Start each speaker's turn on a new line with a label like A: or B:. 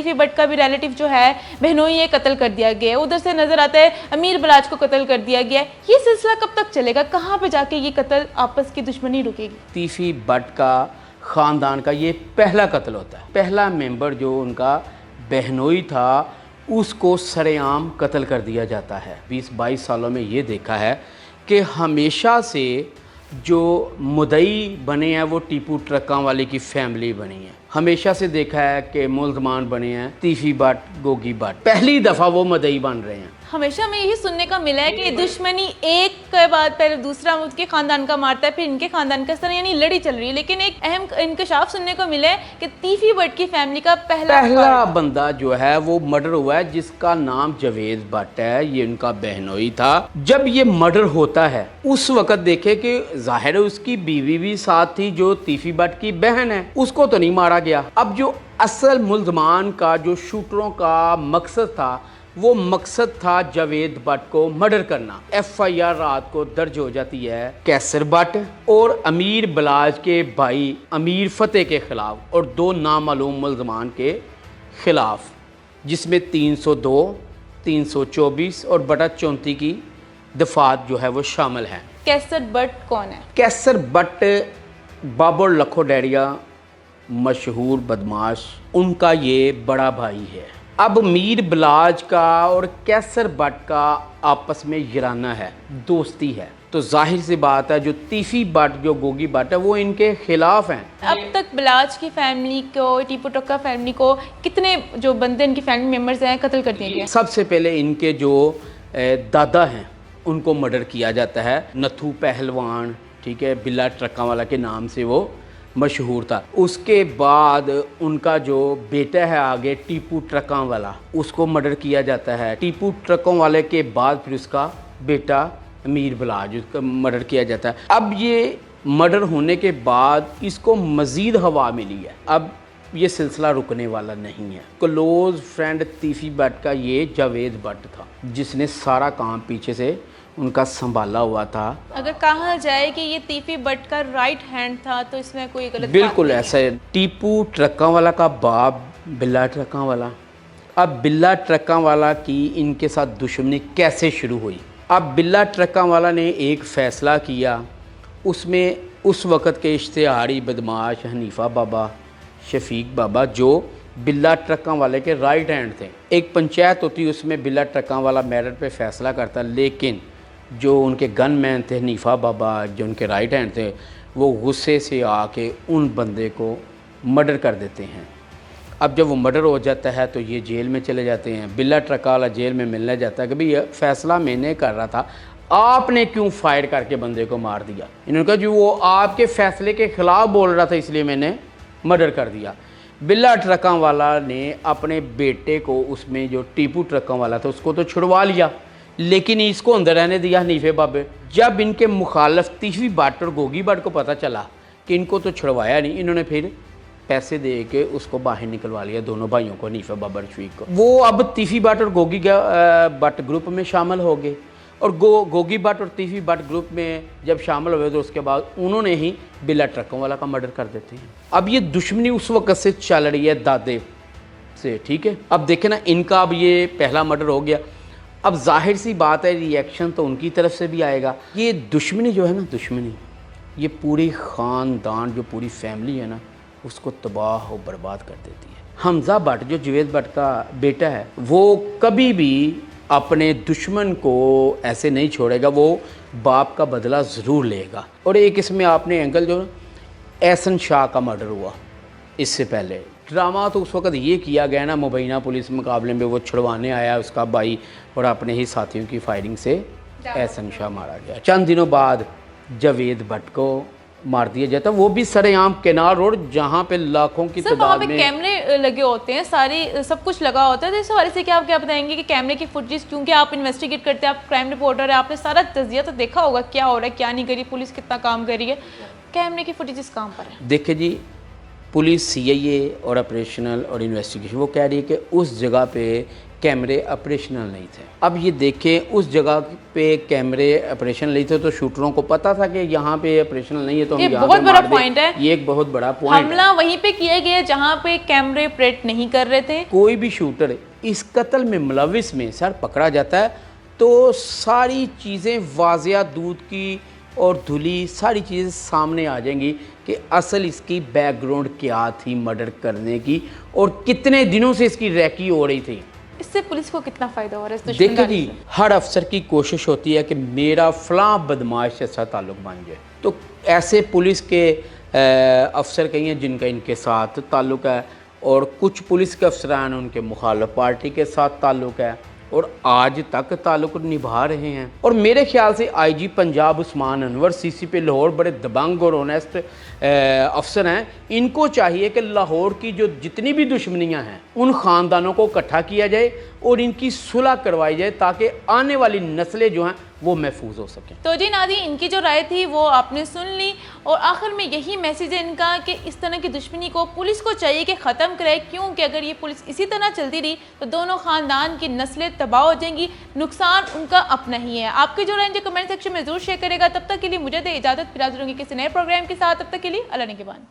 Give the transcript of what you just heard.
A: तीफी भट्ट का भी रिलेटिव जो है बहनोई है قتل कर दिया गया है, उधर से नजर आता है अमीर बलाच को कत्ल कर दिया गया है। ये सिलसिला कब तक चलेगा, कहाँ पे जाके ये कत्ल आपस की दुश्मनी रुकेगी?
B: तीफी भट्ट का ख़ानदान का ये पहला कत्ल होता है। पहला मेंबर जो उनका बहनोई था उसको सरेआम कत्ल कर दिया जाता है। 20-22 सालों में ये देखा है कि हमेशा से जो मुदई बने हैं वो टीपू ट्रकों वाले की फैमिली बनी है। हमेशा से देखा है कि मुल्ज़मान बने हैं तीफी भट्ट, गोगी भट्ट। पहली दफ़ा वो मुदई बन रहे हैं।
A: हमेशा में यही सुनने का मिला है कि दुश्मनी एक के बाद पहले दूसरा उसके खानदान का मारता है, फिर इनके खानदान का, इस तरह यानी लड़ी चल रही है। लेकिन एक अहम इंकशाफ सुनने को मिला है कि तीफी भट्ट की फैमिली का पहला
B: बंदा जो है वो मर्डर हुआ है जिसका नाम जावेद भट्ट है। ये उनका बहनोई था। जब ये मर्डर होता है उस वक्त देखे कि जाहिर है उसकी बीवी भी साथ थी जो तीफी भट्ट की बहन है, उसको तो नहीं मारा गया। अब जो असल मुल्ज़मान का जो शूटरों का मकसद था वो मकसद था जावेद भट्ट को मर्डर करना। FIR रात को दर्ज हो जाती है कैसर भट्ट और अमीर बलाज के भाई अमीर फतेह के खिलाफ और 2 नामालूम मुल्ज़मान के खिलाफ, जिसमें 302, 324 और बटा 34 की दफात जो है वो शामिल है।
A: कैसर भट्ट कौन है?
B: कैसर भट्ट बाबर लखोडेरिया मशहूर बदमाश, उनका ये बड़ा भाई है। अब मीर बलाज का और कैसर भट्ट का आपस में गिराना है, दोस्ती है, तो जाहिर सी बात है जो तीफी भट्ट जो गोगी भट्ट है वो इनके खिलाफ हैं।
A: अब तक बलाज की फैमिली को, टीपू ट्रका फैमिली को कितने जो बंदे इनकी फैमिली मेम्बर्स हैं कत्ल कर दिए गए?
B: सबसे पहले इनके जो दादा हैं उनको मर्डर किया जाता है। नथू पहलवान, ठीक है, बिल्ला ट्रका वाला के नाम से वो मशहूर था। उसके बाद उनका जो बेटा है आगे टीपू ट्रकों वाला, उसको मर्डर किया जाता है। टीपू ट्रकों वाले के बाद फिर उसका बेटा अमीर बलाज, उसका मर्डर किया जाता है। अब ये मर्डर होने के बाद इसको मज़ीद हवा मिली है। अब ये सिलसिला रुकने वाला नहीं है। क्लोज़ फ्रेंड तीफी भट्ट का ये जावेद भट्ट था जिसने सारा काम पीछे से उनका संभाला हुआ था।
A: अगर कहा जाए कि ये तीफी भट्ट का राइट हैंड था तो इसमें कोई गलत
B: बिल्कुल ऐसा है। टीपू ट्रकों वाला का बाप बिल्ला ट्रकों वाला। अब बिल्ला ट्रकों वाला की इनके साथ दुश्मनी कैसे शुरू हुई? अब बिल्ला ट्रकों वाला ने एक फ़ैसला किया, उसमें उस वक़्त के इश्तिहारी बदमाश हनीफ़ा बाबा, शफीक बाबा जो बिल्ला ट्रकों वाले के राइट हैंड थे। एक पंचायत होती उसमें बिल्ला ट्रकों वाला मेरिट पे फ़ैसला करता, लेकिन जो उनके गन मैन थे हनीफ़ा बाबा जो उनके राइट हैंड थे वो गुस्से से आके उन बंदे को मर्डर कर देते हैं। अब जब वो मर्डर हो जाता है तो ये जेल में चले जाते हैं। बिल्ला ट्रका वाला जेल में मिलने जाता है कि भाई ये फ़ैसला मैंने कर रहा था, आपने क्यों फायर करके बंदे को मार दिया? इन्होंने कहा जो वो आपके फ़ैसले के ख़िलाफ़ बोल रहा था इसलिए मैंने मर्डर कर दिया। बिल्ला ट्रकों वाला ने अपने बेटे को, उसमें जो टीपू ट्रकों वाला था उसको तो छुड़वा लिया, लेकिन इसको अंदर रहने दिया हनीफे बाबे। जब इनके मुखालफ तीफी भट्ट और गोगी भट्ट को पता चला कि इनको तो छुड़वाया नहीं, इन्होंने फिर पैसे दे के उसको बाहर निकलवा लिया, दोनों भाइयों को, हनीफा बाबा रफीक को। वो अब तीफी भट्ट और गोगी भट्ट ग्रुप में शामिल हो गए और गोगी भट्ट और तीफी भट्ट ग्रुप में जब शामिल हुए तो उसके बाद उन्होंने ही बिल्ला ट्रकों वाला का मर्डर कर देते हैं। अब ये दुश्मनी उस वक्त से चल रही है दादे से, ठीक है। अब देखें ना, इनका अब ये पहला मर्डर हो गया। अब जाहिर सी बात है रिएक्शन तो उनकी तरफ से भी आएगा। ये दुश्मनी जो है ना, दुश्मनी ये पूरी ख़ानदान जो पूरी फैमिली है ना उसको तबाह और बर्बाद कर देती है। हमज़ा भट्ट जो जावेद भट्ट का बेटा है वो कभी भी अपने दुश्मन को ऐसे नहीं छोड़ेगा, वो बाप का बदला ज़रूर लेगा। और एक इसमें आपने एंगल जो एहसन शाह का मर्डर हुआ, इससे पहले ड्रामा तो उस वक्त ये किया गया ना, मुबैना पुलिस मुकाबले में वो छुड़वाने आया उसका भाई और अपने ही साथियों की फायरिंग से एहसन शाह मारा गया। चंद दिनों बाद जावेद भट्ट को मार दिया जाता, वो भी सरेआम केनार रोड जहाँ पे लाखों की तादाद में
A: कैमरे लगे होते हैं, सारी सब कुछ लगा होता है। तो इस हवाले से क्या आप क्या बताएंगे कि कैमरे की फुटेज, क्योंकि आप इन्वेस्टिगेट करते हैं, आप क्राइम रिपोर्टर है, आपने सारा तजिया तो देखा होगा क्या हो रहा है क्या नहीं करी, पुलिस कितना काम कर रही है, कैमरे की फुटेज कहाँ पर है?
B: देखिए जी, पुलिस CIA और ऑपरेशनल और इन्वेस्टिगेशन वो कह रही है कि उस जगह पे कैमरे ऑपरेशनल नहीं थे। अब ये देखें, उस जगह पे कैमरे ऑपरेशनल नहीं थे तो शूटरों को पता था कि यहाँ पे ऑपरेशनल नहीं है तो हम
A: ये
B: यहाँ
A: बहुत
B: पे
A: बड़ा
B: मार दें।
A: पॉइंट है।
B: ये एक बहुत बड़ा पॉइंट है।
A: हमला वहीं पे किया गया जहाँ पे कैमरे ऑपरेट नहीं कर रहे थे।
B: कोई भी शूटर इस कत्ल में मुलविस में सर पकड़ा जाता है तो सारी चीज़ें वाजिया दूध की और धुली सारी चीज़ें सामने आ जाएंगी कि असल इसकी बैकग्राउंड क्या थी मर्डर करने की और कितने दिनों से इसकी रैकी हो रही थी।
A: इससे पुलिस को कितना फायदा हो रहा है इस
B: देखिए
A: दुश्मनदारी
B: जी,
A: से?
B: हर अफसर की कोशिश होती है कि मेरा फलां बदमाश से अच्छा ताल्लुक बन जाए। तो ऐसे पुलिस के अफसर कई हैं जिनका इनके साथ ताल्लुक है और कुछ पुलिस के अफसरान उनके मुखालिफ पार्टी के साथ ताल्लुक है और आज तक ताल्लुक निभा रहे हैं। और मेरे ख्याल से IG पंजाब उस्मान अनवर CCP लाहौर बड़े दबंग और ऑनेस्ट अफसर हैं। इनको चाहिए कि लाहौर की जो जितनी भी दुश्मनियां हैं उन ख़ानदानों को इकट्ठा किया जाए और इनकी सुलह करवाई जाए ताकि आने वाली नस्लें जो हैं वो महफूज हो सकें।
A: तो जी नादी, इनकी जो राय थी वो आपने सुन ली और आखिर में यही मैसेज है इनका कि इस तरह की दुश्मनी को पुलिस को चाहिए कि ख़त्म करे, क्योंकि अगर ये पुलिस इसी तरह चलती रही तो दोनों ख़ानदान की नस्लें तबाह हो जाएंगी, नुकसान उनका अपना ही है। आपकी जो राय जो कमेंट सेक्शन में ज़रूर शेयर करेगा। तब तक के लिए मुझे दे इजाज़त, फिर हाज़िर होंगे किसी नए प्रोग्राम के साथ। तब तक के लिए अल्लाह निगहबान।